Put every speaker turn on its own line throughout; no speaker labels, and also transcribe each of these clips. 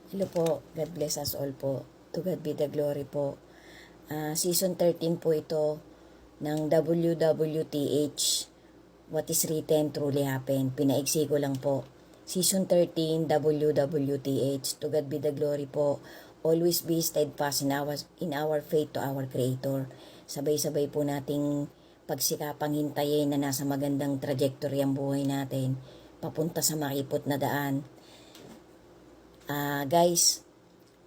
Hello po, God bless us all po. To God be the glory po. Season 13 po ito ng WWTH. What is written truly happened. Pinaigsi ko lang po. Season 13 WWTH. To God be the glory po. Always be steadfast in our faith to our Creator. Sabay-sabay po nating pagsikapang hintayin na nasa magandang trajectory ang buhay natin. Papunta sa makipot na daan. Guys,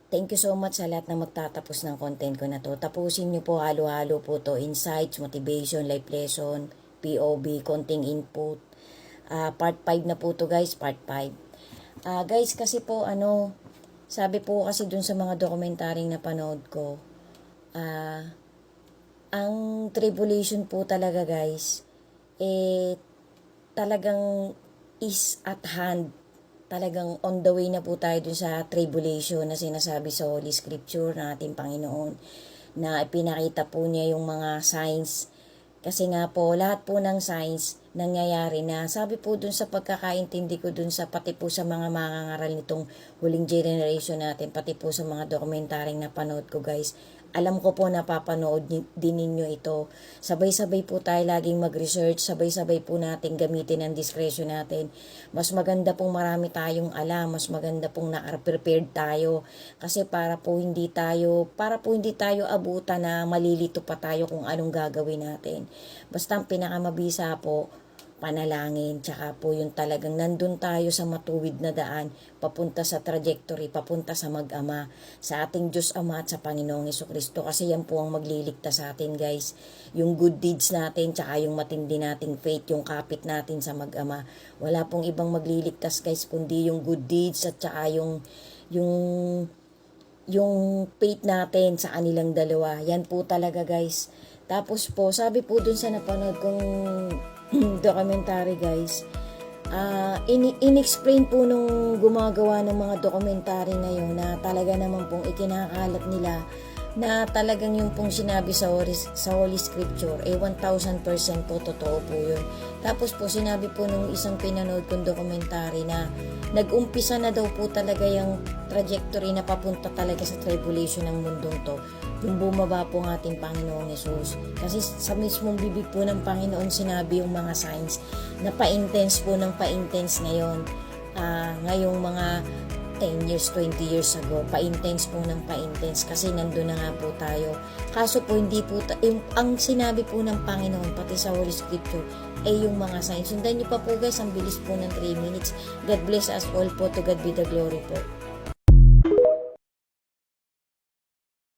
thank you so much sa lahat na magtatapos ng content ko na to. Tapusin nyo po, halo-halo po to. Insights, motivation, life lesson, POV, konting input. Part 5 na po to guys, part 5. Guys, kasi po sabi po kasi dun sa mga dokumentaryong napanood ko, ang tribulation po talaga guys, talagang is at hand. Talagang on the way na po tayo dun sa tribulation na sinasabi sa Holy Scripture ng ating Panginoon, na ipinakita po niya yung mga signs. Kasi nga po, lahat po ng signs nangyayari na. Sabi po dun sa pagkakaintindi ko dun sa pati po sa mga mangangaral nitong huling generation natin, pati po sa mga dokumentaryong napanood ko guys, alam ko po napapanood din ninyo ito. Sabay-sabay po tayo laging mag-research, sabay-sabay po natin gamitin ang discretion natin. Mas maganda pong marami tayong alam, mas maganda pong na-prepared tayo. Kasi para po hindi tayo abutan na malilito pa tayo kung anong gagawin natin. Basta ang pinakamabisa po, panalangin, tsaka po yung talagang nandun tayo sa matuwid na daan, papunta sa trajectory, papunta sa mag-ama, sa ating Diyos Ama at sa Panginoong Jesucristo, kasi yan po ang magliligtas sa atin guys. Yung good deeds natin, tsaka yung matindi nating faith, yung kapit natin sa mag-ama. Wala pong ibang magliligtas guys, kundi yung good deeds at tsaka yung faith natin sa kanilang dalawa. Yan po talaga guys. Tapos po, sabi po dun sa napanood kong documentary guys, in-explain po nung gumagawa ng mga documentary na yun na talaga naman pong ikinakalat nila na talagang yung pong sinabi sa Holy Scripture 1000% po totoo po yun. Tapos po sinabi po nung isang pinanood kong documentary na nag-umpisa na daw po talaga yung trajectory na papunta talaga sa tribulation ng mundong to, yung bumaba po ng ating Panginoong Jesus. Kasi sa mismong bibig po ng Panginoon sinabi yung mga signs na pa-intense po ng pa-intense ngayon. Ngayong mga 10 years, 20 years ago, pa-intense po ng pa-intense kasi nandun na nga po tayo. Kaso po hindi po, ang sinabi po ng Panginoon pati sa Holy Scripture ay yung mga signs. Sundan nyo pa po guys, ang bilis po ng 3 minutes. God bless us all po. To God be the glory po.